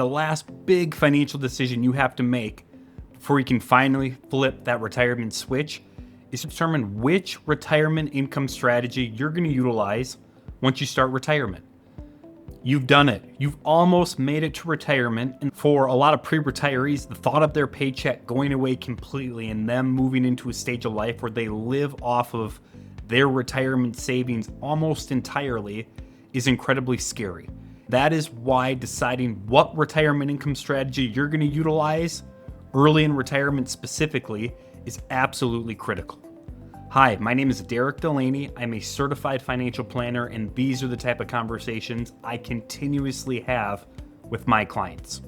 The last big financial decision you have to make before you can finally flip that retirement switch is to determine which retirement income strategy you're going to utilize once you start retirement. You've done it. You've almost made it to retirement. And for a lot of pre-retirees, the thought of their paycheck going away completely and them moving into a stage of life where they live off of their retirement savings almost entirely is incredibly scary. That is why deciding what retirement income strategy you're going to utilize early in retirement specifically is absolutely critical. Hi, my name is Derek Delaney. I'm a certified financial planner, and these are the type of conversations I continuously have with my clients.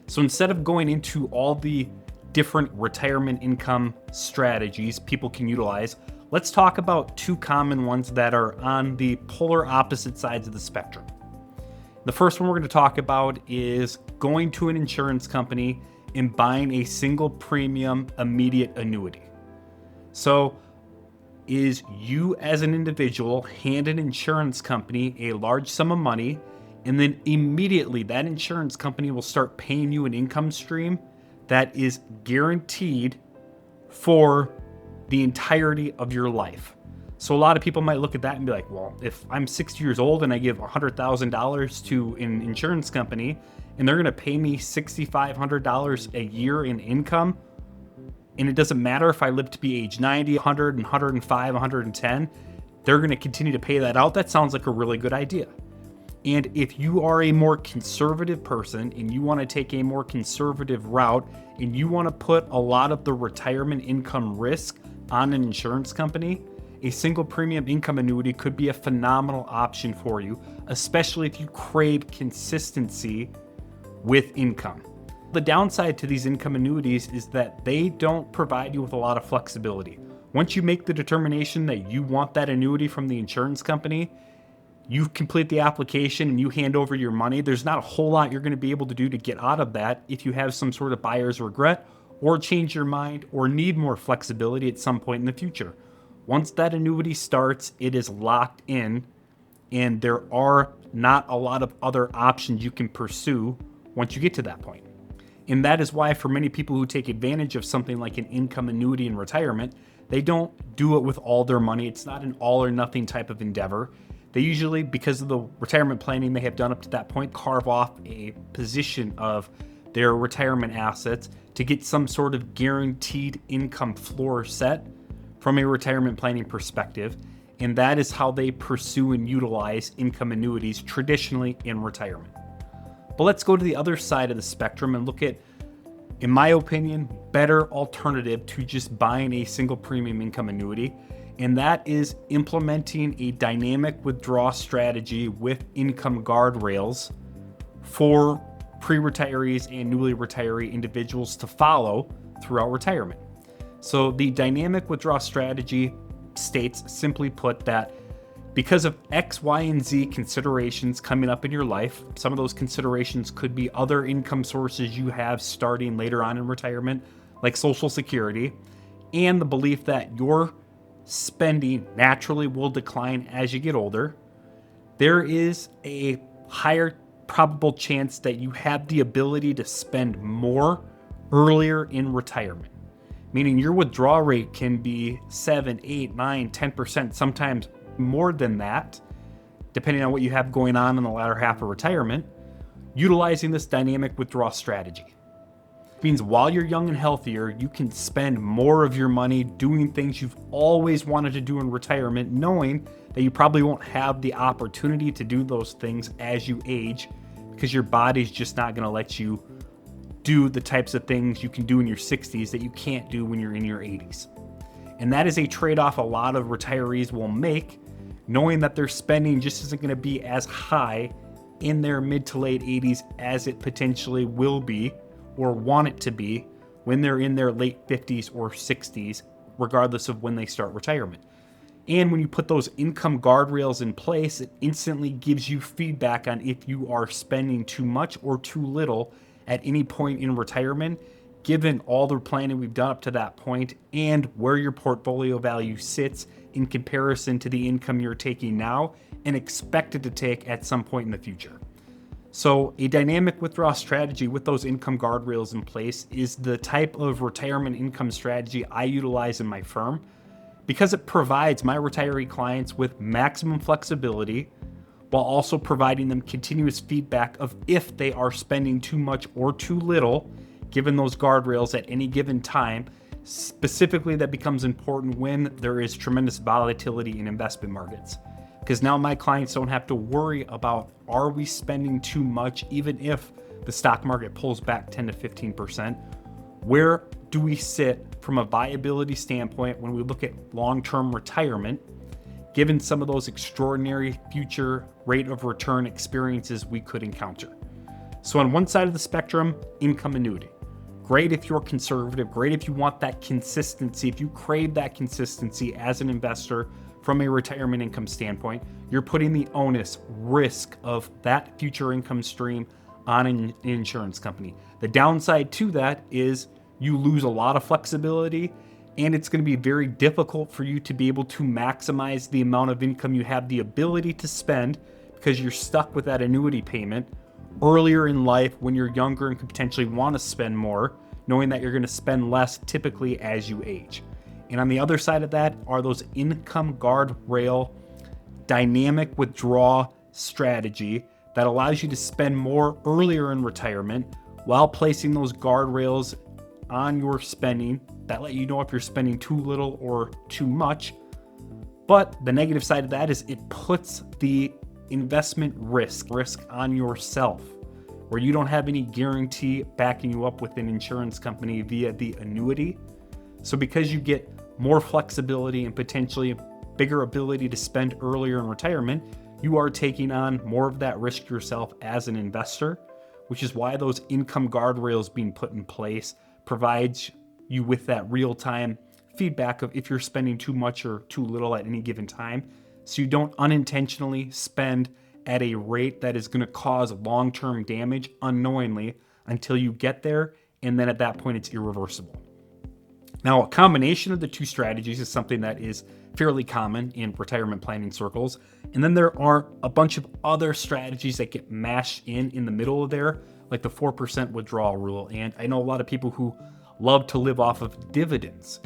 So instead of going into all the different retirement income strategies people can utilize, let's talk about two common ones that are on the polar opposite sides of the spectrum. The first one we're going to talk about is going to an insurance company and buying a single premium immediate annuity. So is you as an individual hand an insurance company a large sum of money, and then immediately that insurance company will start paying you an income stream that is guaranteed for the entirety of your life. So a lot of people might look at that and be like, well, if I'm 60 years old and I give $100,000 to an insurance company and they're going to pay me $6,500 a year in income, and it doesn't matter if I live to be age 90, 100, 105, 110, they're going to continue to pay that out. That sounds like a really good idea. And if you are a more conservative person and you want to take a more conservative route and you want to put a lot of the retirement income risk on an insurance company, a single premium income annuity could be a phenomenal option for you, especially if you crave consistency with income. The downside to these income annuities is that they don't provide you with a lot of flexibility. Once you make the determination that you want that annuity from the insurance company, you complete the application and you hand over your money. There's not a whole lot you're going to be able to do to get out of that if you have some sort of buyer's regret or change your mind or need more flexibility at some point in the future. Once that annuity starts, it is locked in, and there are not a lot of other options you can pursue once you get to that point. And that is why for many people who take advantage of something like an income annuity in retirement, they don't do it with all their money. It's not an all or nothing type of endeavor. They usually, because of the retirement planning they have done up to that point, carve off a position of their retirement assets to get some sort of guaranteed income floor set from a retirement planning perspective. And that is how they pursue and utilize income annuities traditionally in retirement. But let's go to the other side of the spectrum and look at, in my opinion, better alternative to just buying a single premium income annuity. And that is implementing a dynamic withdrawal strategy with income guardrails for pre-retirees and newly retiree individuals to follow throughout retirement. So the dynamic withdrawal strategy states, simply put, that because of X, Y, and Z considerations coming up in your life, some of those considerations could be other income sources you have starting later on in retirement, like Social Security, and the belief that your spending naturally will decline as you get older, there is a higher probable chance that you have the ability to spend more earlier in retirement. Meaning your withdrawal rate can be 7, 8, 9, 10%, sometimes more than that, depending on what you have going on in the latter half of retirement, utilizing this dynamic withdrawal strategy. It means while you're young and healthier, you can spend more of your money doing things you've always wanted to do in retirement, knowing that you probably won't have the opportunity to do those things as you age because your body's just not going to let you do the types of things you can do in your 60s that you can't do when you're in your 80s. And that is a trade-off a lot of retirees will make, knowing that their spending just isn't going to be as high in their mid to late 80s as it potentially will be or want it to be when they're in their late 50s or 60s, regardless of when they start retirement. And when you put those income guardrails in place, it instantly gives you feedback on if you are spending too much or too little at any point in retirement, given all the planning we've done up to that point and where your portfolio value sits in comparison to the income you're taking now and expected to take at some point in the future. So a dynamic withdrawal strategy with those income guardrails in place is the type of retirement income strategy I utilize in my firm because it provides my retiree clients with maximum flexibility while also providing them continuous feedback of if they are spending too much or too little, given those guardrails at any given time. Specifically, that becomes important when there is tremendous volatility in investment markets. Because now my clients don't have to worry about, are we spending too much even if the stock market pulls back 10 to 15%? Where do we sit from a viability standpoint when we look at long-term retirement, given some of those extraordinary future rate of return experiences we could encounter? So on one side of the spectrum, income annuity. Great if you're conservative, great if you want that consistency, if you crave that consistency as an investor from a retirement income standpoint. You're putting the onus, risk of that future income stream on an insurance company. The downside to that is you lose a lot of flexibility, and it's going to be very difficult for you to be able to maximize the amount of income you have the ability to spend because you're stuck with that annuity payment earlier in life when you're younger and could potentially want to spend more, knowing that you're going to spend less typically as you age. And on the other side of that are those income guardrail dynamic withdrawal strategy that allows you to spend more earlier in retirement while placing those guardrails on your spending that let you know if you're spending too little or too much. But the negative side of that is it puts the investment risk on yourself, where you don't have any guarantee backing you up with an insurance company via the annuity. So because you get more flexibility and potentially a bigger ability to spend earlier in retirement, you are taking on more of that risk yourself as an investor, which is why those income guardrails being put in place provides you with that real-time feedback of if you're spending too much or too little at any given time, so you don't unintentionally spend at a rate that is going to cause long-term damage unknowingly until you get there, and then at that point it's irreversible. Now, a combination of the two strategies is something that is fairly common in retirement planning circles. And then there are a bunch of other strategies that get mashed in the middle of there, like the 4% withdrawal rule. And I know a lot of people who love to live off of dividends.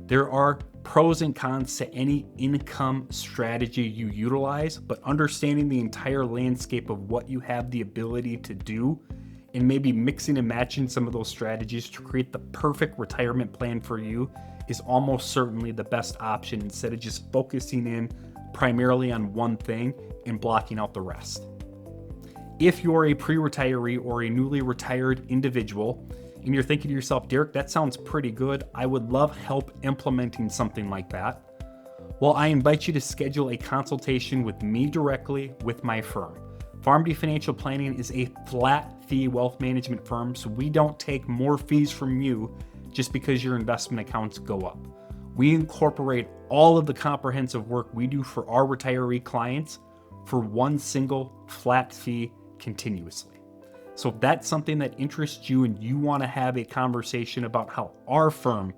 There are pros and cons to any income strategy you utilize, but understanding the entire landscape of what you have the ability to do and maybe mixing and matching some of those strategies to create the perfect retirement plan for you is almost certainly the best option instead of just focusing in primarily on one thing and blocking out the rest. If you're a pre-retiree or a newly retired individual and you're thinking to yourself, Derek, that sounds pretty good, I would love help implementing something like that, well, I invite you to schedule a consultation with me directly with my firm. PharmD Financial Planning is a flat fee wealth management firm, so we don't take more fees from you just because your investment accounts go up. We incorporate all of the comprehensive work we do for our retiree clients for one single flat fee continuously. So if that's something that interests you and you want to have a conversation about how our firm,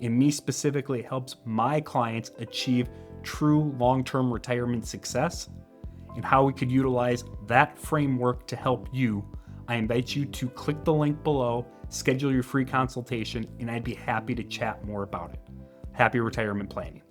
and me specifically, helps my clients achieve true long-term retirement success, and how we could utilize that framework to help you, I invite you to click the link below, schedule your free consultation, and I'd be happy to chat more about it. Happy retirement planning.